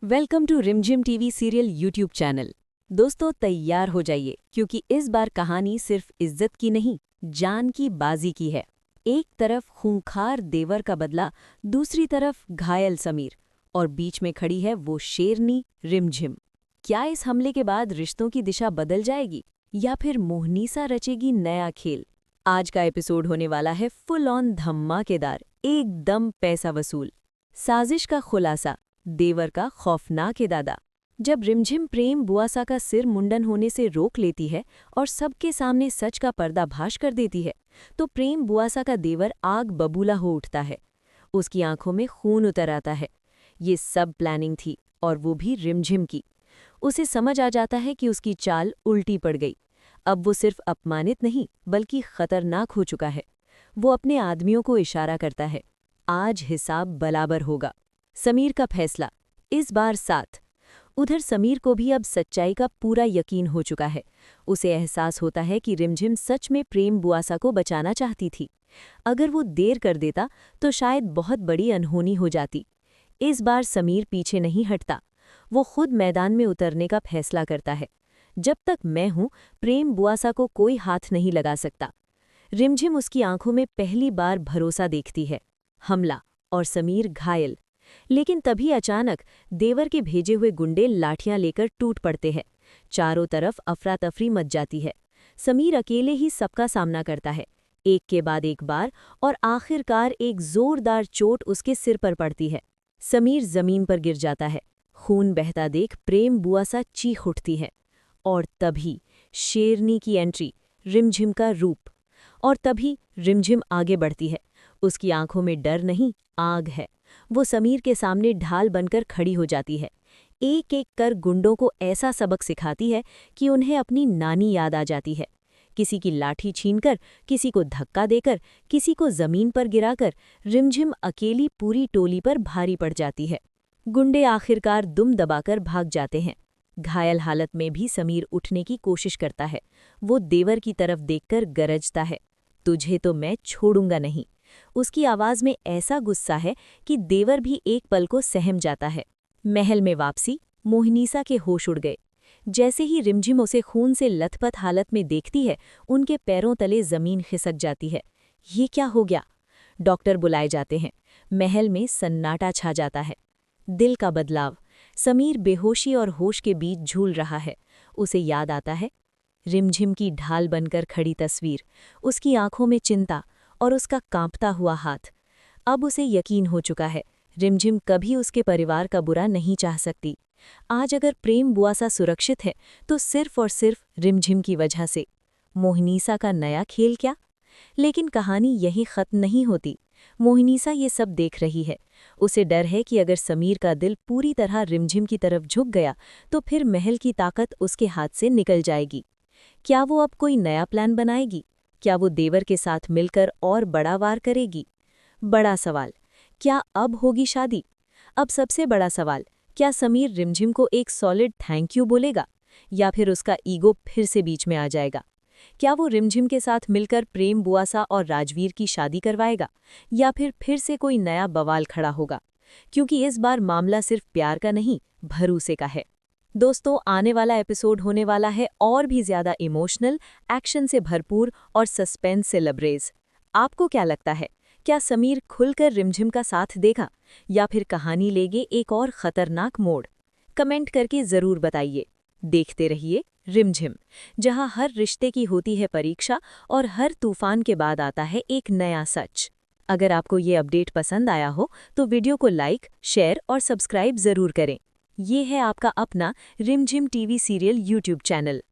Welcome to रिमझिम TV serial YouTube channel. दोस्तों तैयार हो जाइए क्योंकि इस बार कहानी सिर्फ इज्जत की नहीं, जान की बाजी की है। एक तरफ खूंखार देवर का बदला, दूसरी तरफ घायल समीर और बीच में खड़ी है वो शेरनी रिमझिम। क्या इस हमले के बाद रिश्तों की दिशा बदल जाएगी या फिर मोहनीसा रचेगी नया खेल? आज का एपिसोड होने वाला है फुल ऑन धमाकेदार, एकदम पैसा वसूल। साजिश का खुलासा, देवर का खौफनाक इरादा। जब रिमझिम प्रेम बुआसा का सिर मुंडन होने से रोक लेती है और सबके सामने सच का पर्दाफाश कर देती है, तो प्रेम बुआसा का देवर आग बबूला हो उठता है। उसकी आंखों में खून उतर आता है। ये सब प्लानिंग थी, और वो भी रिमझिम की। उसे समझ आ जाता है कि उसकी चाल उल्टी पड़ गई। अब वो सिर्फ अपमानित नहीं बल्कि खतरनाक हो चुका है। वो अपने आदमियों को इशारा करता है, आज हिसाब बराबर होगा। समीर का फैसला, इस बार साथ। उधर समीर को भी अब सच्चाई का पूरा यकीन हो चुका है। उसे एहसास होता है कि रिमझिम सच में प्रेम बुआसा को बचाना चाहती थी। अगर वो देर कर देता तो शायद बहुत बड़ी अनहोनी हो जाती। इस बार समीर पीछे नहीं हटता। वो खुद मैदान में उतरने का फैसला करता है। जब तक मैं हूं, प्रेम बुआसा को कोई हाथ नहीं लगा सकता। रिमझिम उसकी आंखों में पहली बार भरोसा देखती है। हमला और समीर घायल। लेकिन तभी अचानक देवर के भेजे हुए गुंडे लाठियां लेकर टूट पड़ते हैं। चारों तरफ अफरा तफरी मच जाती है। समीर अकेले ही सबका सामना करता है, एक के बाद एक बार, और आखिरकार एक जोरदार चोट उसके सिर पर पड़ती है। समीर जमीन पर गिर जाता है। खून बहता देख प्रेम बुआसा चीख उठती है। और तभी शेरनी की एंट्री, रिमझिम का रूप। और तभी रिमझिम आगे बढ़ती है। उसकी आंखों में डर नहीं, आग है। वो समीर के सामने ढाल बनकर खड़ी हो जाती है। एक एक कर गुंडों को ऐसा सबक सिखाती है कि उन्हें अपनी नानी याद आ जाती है। किसी की लाठी छीनकर, किसी को धक्का देकर, किसी को जमीन पर गिराकर रिमझिम अकेली पूरी टोली पर भारी पड़ जाती है। गुंडे आखिरकार दुम दबाकर भाग जाते हैं। घायल हालत में भी समीर उठने की कोशिश करता है। वो देवर की तरफ देखकर गरजता है, तुझे तो मैं छोड़ूंगा नहीं। उसकी आवाज में ऐसा गुस्सा है कि देवर भी एक पल को सहम जाता है। महल में वापसी, मोहनीसा के होश उड़ गए। जैसे ही रिमझिम उसे खून से लथपथ हालत में देखती है, उनके पैरों तले जमीन खिसक जाती है। ये क्या हो गया? डॉक्टर बुलाए जाते हैं। महल में सन्नाटा छा जाता है। दिल का बदलाव। समीर बेहोशी और होश के बीच झूल रहा है। उसे याद आता है रिमझिम की ढाल बनकर खड़ी तस्वीर, उसकी आंखों में चिंता और उसका कांपता हुआ हाथ। अब उसे यकीन हो चुका है, रिमझिम कभी उसके परिवार का बुरा नहीं चाह सकती। आज अगर प्रेम बुआसा सुरक्षित है तो सिर्फ और सिर्फ रिमझिम की वजह से। मोहनीसा का नया खेल क्या? लेकिन कहानी यहीं खत्म नहीं होती। मोहनीसा ये सब देख रही है। उसे डर है कि अगर समीर का दिल पूरी तरह रिमझिम की तरफ झुक गया तो फिर महल की ताकत उसके हाथ से निकल जाएगी। क्या वो अब कोई नया प्लान बनाएगी? क्या वो देवर के साथ मिलकर और बड़ा वार करेगी? बड़ा सवाल, क्या अब होगी शादी? अब सबसे बड़ा सवाल, क्या समीर रिमझिम को एक सॉलिड थैंक यू बोलेगा या फिर उसका ईगो फिर से बीच में आ जाएगा? क्या वो रिमझिम के साथ मिलकर प्रेम बुआसा और राजवीर की शादी करवाएगा या फिर से कोई नया बवाल खड़ा होगा? क्योंकि इस बार मामला सिर्फ प्यार का नहीं, भरोसे का है। दोस्तों, आने वाला एपिसोड होने वाला है और भी ज्यादा इमोशनल, एक्शन से भरपूर और सस्पेंस से लबरेज। आपको क्या लगता है, क्या समीर खुलकर रिमझिम का साथ देगा या फिर कहानी लेगे एक और खतरनाक मोड़? कमेंट करके जरूर बताइए। देखते रहिए रिमझिम, जहां हर रिश्ते की होती है परीक्षा और हर तूफान के बाद आता है एक नया सच। अगर आपको ये अपडेट पसंद आया हो तो वीडियो को लाइक, शेयर और सब्सक्राइब जरूर करें। ये है आपका अपना रिमझिम टीवी सीरियल यूट्यूब चैनल।